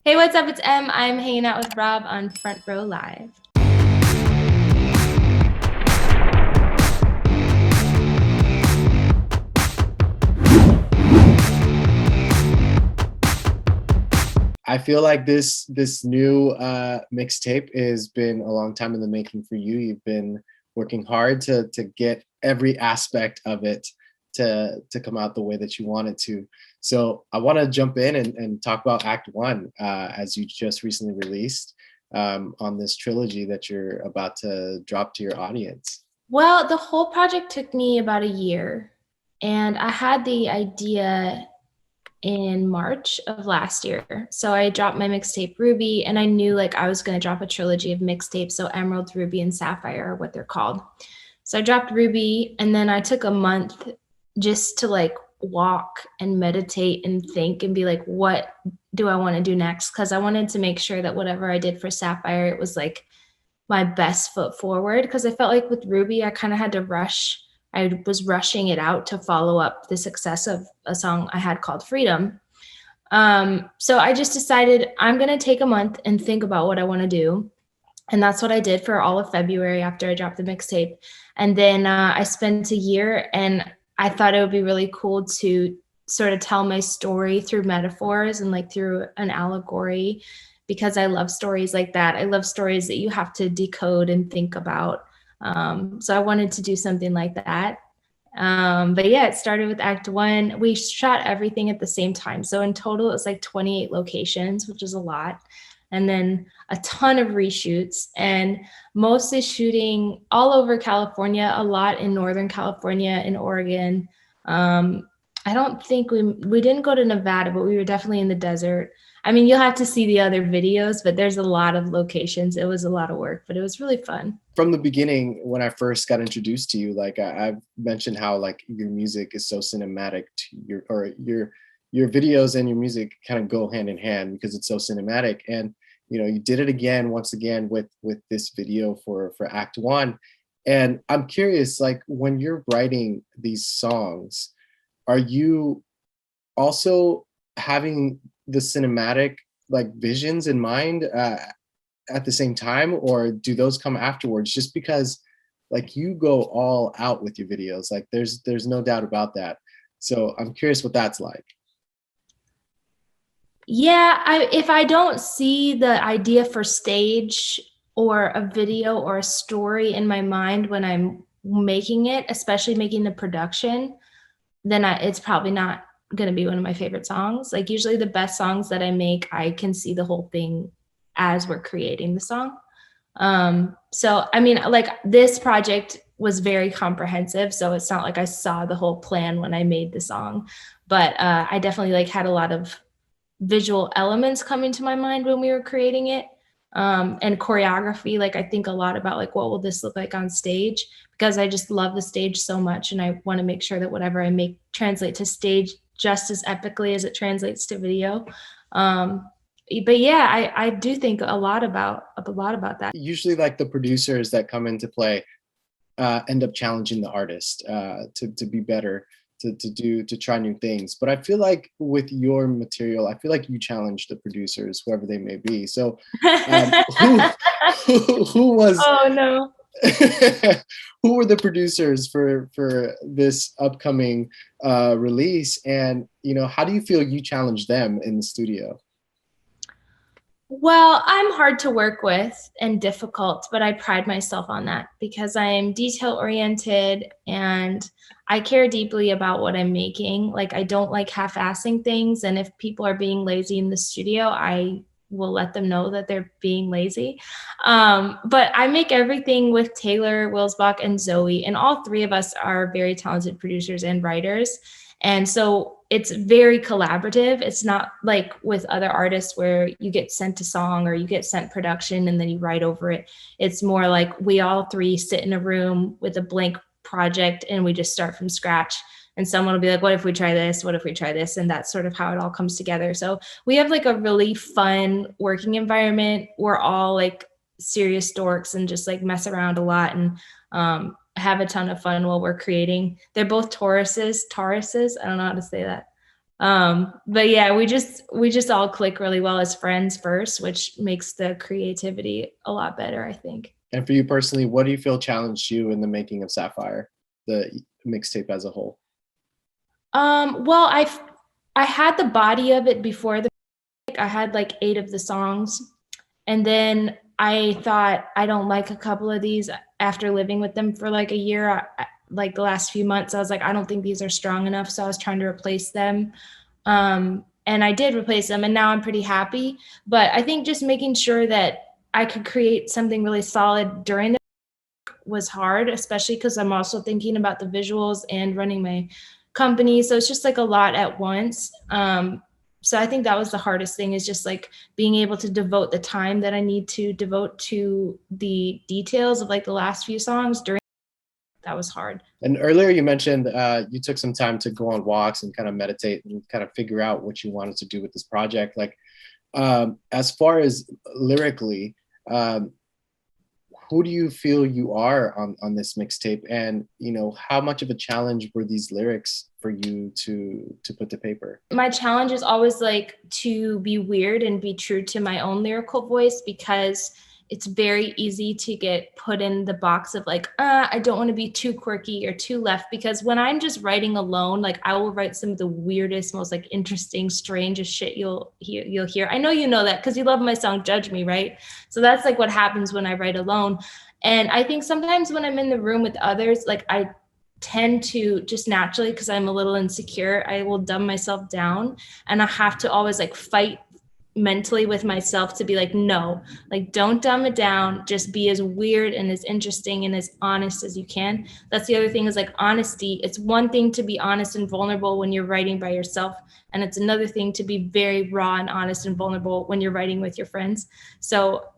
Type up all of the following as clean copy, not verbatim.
Hey, what's up? It's Em. I'm hanging out with Rob on Front Row Live. I feel like this new mixtape has been a long time in the making for you. You've been working hard to get every aspect of it to come out the way that you want it to. So I want to jump in and talk about Act One, as you just recently released on this trilogy that you're about to drop to your audience. Well, the whole project took me about a year, and I had the idea in March of last year. So I dropped my mixtape Ruby, and I knew like I was going to drop a trilogy of mixtapes. So Emerald, Ruby, and Sapphire are what they're called. So I dropped Ruby, and then I took a month just to like walk and meditate and think and be like, what do I want to do next? Because I wanted to make sure that whatever I did for Sapphire, it was like my best foot forward. Because I felt like with Ruby, I kind of had to rush. I was rushing it out to follow up the success of a song I had called Freedom. So I just decided I'm going to take a month and think about what I want to do. And that's what I did for all of February after I dropped the mixtape. And then I spent a year, and I thought it would be really cool to sort of tell my story through metaphors and like through an allegory, because I love stories like that. I love stories that you have to decode and think about. So I wanted to do something like that. But yeah, it started with Act One. We shot everything at the same time. So in total, it was like 28 locations, which is a lot. And then a ton of reshoots, and mostly shooting all over California, a lot in Northern California, in Oregon. I don't think we didn't go to Nevada, but we were definitely in the desert. I mean, you'll have to see the other videos, but there's a lot of locations. It was a lot of work, but it was really fun. From the beginning, when I first got introduced to you, like I've mentioned how like your music is so cinematic to your videos and your music kind of go hand in hand because it's so cinematic. And you did it again, once again, with this video for Act One. And I'm curious, like when you're writing these songs, are you also having the cinematic like visions in mind at the same time, or do those come afterwards? Just because like you go all out with your videos, like there's no doubt about that. So I'm curious what that's like. Yeah, if I don't see the idea for stage or a video or a story in my mind when I'm making it, especially making the production, then it's probably not going to be one of my favorite songs. Like usually the best songs that I make, I can see the whole thing as we're creating the song. So I mean, like this project was very comprehensive, so it's not like I saw the whole plan when I made the song, but I definitely like had a lot of visual elements coming to my mind when we were creating it. And choreography, like I think a lot about like what will this look like on stage, because I just love the stage so much, and I want to make sure that whatever I make translate to stage just as epically as it translates to video. But yeah, I do think a lot about that. Usually like the producers that come into play end up challenging the artist to be better, to try new things. But I feel like with your material, I feel like you challenge the producers, whoever they may be. So who was Oh no. who were the producers for this upcoming release, and how do you feel you challenge them in the studio? Well, I'm hard to work with and difficult, but I pride myself on that because I am detail oriented and I care deeply about what I'm making. Like I don't like half-assing things, and if people are being lazy in the studio, I will let them know that they're being lazy. But I make everything with Taylor, Wilsbach, and Zoe, and all three of us are very talented producers and writers. And so it's very collaborative. It's not like with other artists where you get sent a song or you get sent production and then you write over it. It's more like we all three sit in a room with a blank project and we just start from scratch. And someone will be like, what if we try this? What if we try this? And that's sort of how it all comes together. So we have like a really fun working environment. We're all like serious dorks and just like mess around a lot and have a ton of fun while we're creating. They're both Tauruses. I don't know how to say that. But yeah, we just all click really well as friends first, which makes the creativity a lot better, I think. And for you personally, what do you feel challenged you in the making of Sapphire, the mixtape as a whole? Well, I had the body of it before the I had like 8 of the songs, and then I thought I don't like a couple of these after living with them for like a year. Like the last few months, I was like, I don't think these are strong enough, so I was trying to replace them. And I did replace them, and now I'm pretty happy. But I think just making sure that I could create something really solid during the was hard, especially because I'm also thinking about the visuals and running my company. So it's just like a lot at once. So I think that was the hardest thing, is just like being able to devote the time that I need to devote to the details of like the last few songs during. That was hard. And earlier you mentioned you took some time to go on walks and kind of meditate and kind of figure out what you wanted to do with this project. Like, as far as lyrically, um, who do you feel you are on this mixtape, and how much of a challenge were these lyrics for you to put to paper? My challenge is always like to be weird and be true to my own lyrical voice, because it's very easy to get put in the box of like, I don't want to be too quirky or too left. Because when I'm just writing alone, like I will write some of the weirdest, most like interesting, strangest shit you'll hear. I know you know that because you love my song Judge Me, right? So that's like what happens when I write alone. And I think sometimes when I'm in the room with others, like I tend to just naturally, because I'm a little insecure, I will dumb myself down, and I have to always like fight mentally with myself to be like, no, like don't dumb it down, just be as weird and as interesting and as honest as you can. That's the other thing, is like honesty. It's one thing to be honest and vulnerable when you're writing by yourself, and it's another thing to be very raw and honest and vulnerable when you're writing with your friends. So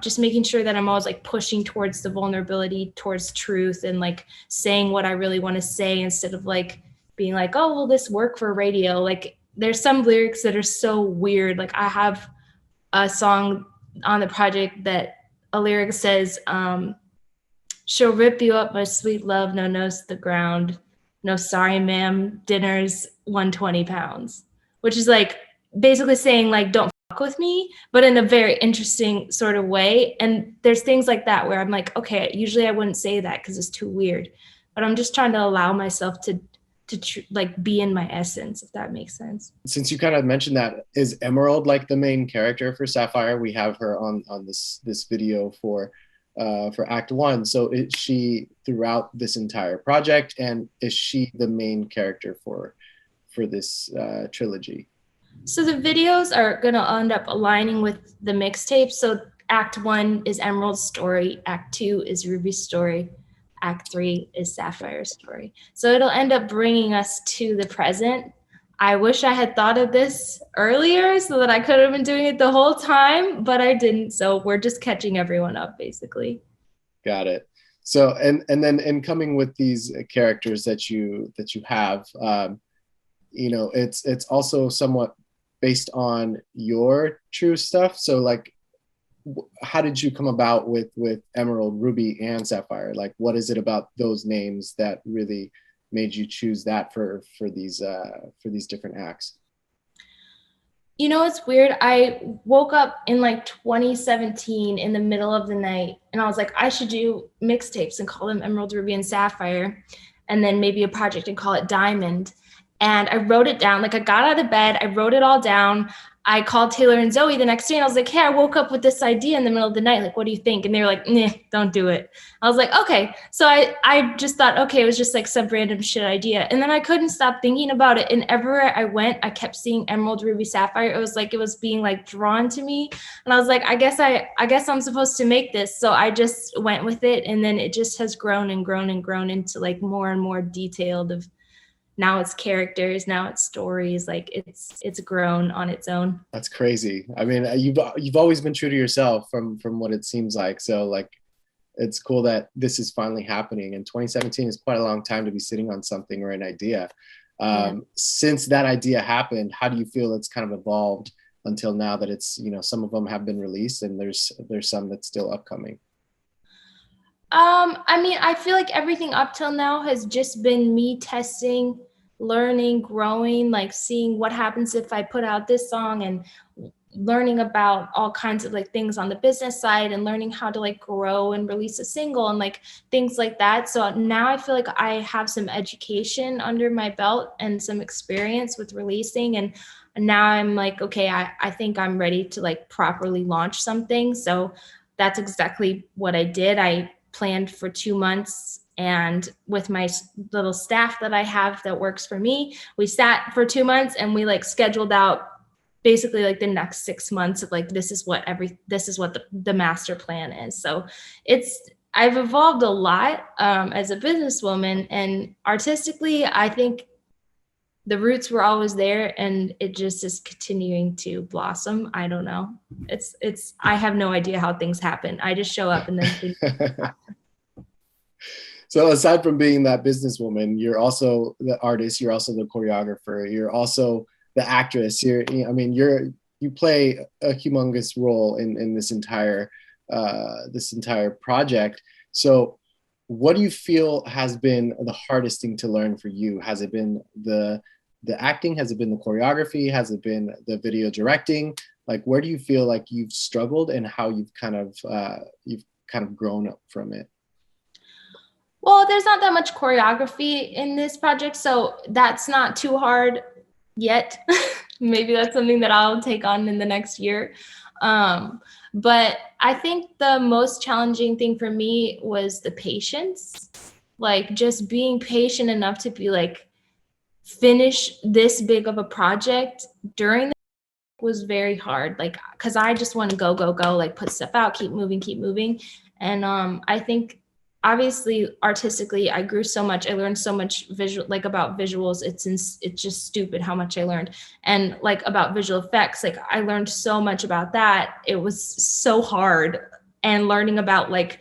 just making sure that I'm always like pushing towards the vulnerability, towards truth, and like saying what I really want to say, instead of like being like, oh, will this work for radio? Like there's some lyrics that are so weird. Like I have a song on the project that a lyric says, she'll rip you up, my sweet love, no nose to the ground. No, sorry, ma'am, dinner's 120 pounds, which is like basically saying like, don't fuck with me, but in a very interesting sort of way. And there's things like that where I'm like, okay, usually I wouldn't say that because it's too weird, but I'm just trying to allow myself to like be in my essence, if that makes sense. Since you kind of mentioned that, is Emerald like the main character for Sapphire? We have her on this video for Act One. So is she throughout this entire project, and is she the main character for this trilogy? So the videos are going to end up aligning with the mixtape. So Act One is Emerald's story, Act Two is Ruby's story, Act Three is Sapphire's story. So it'll end up bringing us to the present. I wish I had thought of this earlier so that I could have been doing it the whole time, but I didn't. So we're just catching everyone up, basically. Got it. So and then in coming with these characters that you have, it's also somewhat based on your true stuff. So like, how did you come about with Emerald, Ruby, and Sapphire? Like, what is it about those names that really made you choose that for these different acts? You know, it's weird. I woke up in like 2017 in the middle of the night, and I was like, I should do mixtapes and call them Emerald, Ruby, and Sapphire, and then maybe a project and call it Diamond. And I wrote it down. Like I got out of bed, I wrote it all down. I called Taylor and Zoe the next day, and I was like, hey, I woke up with this idea in the middle of the night. Like, what do you think? And they were like, nah, don't do it. I was like, okay. So I just thought, okay, it was just like some random shit idea. And then I couldn't stop thinking about it. And everywhere I went, I kept seeing Emerald, Ruby, Sapphire. It was like it was being like drawn to me. And I was like, I guess I'm supposed to make this. So I just went with it. And then it just has grown and grown and grown into like more and more detailed of, now it's characters, now it's stories. Like it's grown on its own. That's crazy. I mean, you've always been true to yourself from what it seems like. So like, it's cool that this is finally happening. And 2017 is quite a long time to be sitting on something or an idea. Since that idea happened, how do you feel it's kind of evolved until now that it's, some of them have been released and there's some that's still upcoming? I mean, I feel like everything up till now has just been me testing learning, growing, like seeing what happens if I put out this song, and learning about all kinds of like things on the business side, and learning how to like grow and release a single and like things like that. So now I feel like I have some education under my belt and some experience with releasing, and now I'm like, okay, I think I'm ready to like properly launch something. So that's exactly what I did. I planned for 2 months, and with my little staff that I have that works for me, we sat for 2 months and we like scheduled out basically like the next 6 months of like, this is what the master plan is. So I've evolved a lot as a businesswoman, and artistically, I think the roots were always there, and it just is continuing to blossom. I don't know. I have no idea how things happen. I just show up and then things happen. So aside from being that businesswoman, you're also the artist, you're also the choreographer, you're also the actress. You play a humongous role in this entire project. So what do you feel has been the hardest thing to learn for you? Has it been the acting? Has it been the choreography? Has it been the video directing? Like, where do you feel like you've struggled, and how you've kind of grown up from it? Well, there's not that much choreography in this project, so that's not too hard yet. Maybe that's something that I'll take on in the next year. But I think the most challenging thing for me was the patience, like just being patient enough to be like, finish this big of a project during the was very hard, like because I just want to go go go, like put stuff out, keep moving. And I think obviously artistically I grew so much, I learned so much visual, like about visuals, it's just stupid how much I learned. And like about visual effects, like I learned so much about that, it was so hard. And learning about like,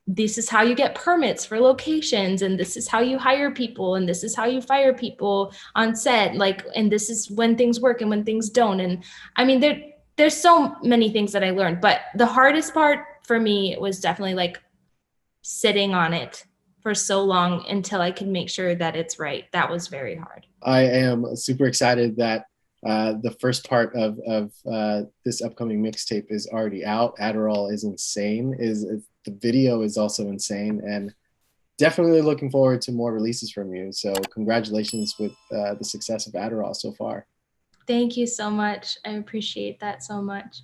this is how you get permits for locations, and this is how you hire people, and this is how you fire people on set, like, and this is when things work and when things don't. And I mean, there's so many things that I learned, but the hardest part for me was definitely like sitting on it for so long until I could make sure that it's right. That was very hard. I am super excited that the first part of this upcoming mixtape is already out. Adderall is insane. Is the video is also insane, and definitely looking forward to more releases from you. So congratulations with the success of Adderall so far. Thank you so much. I appreciate that so much.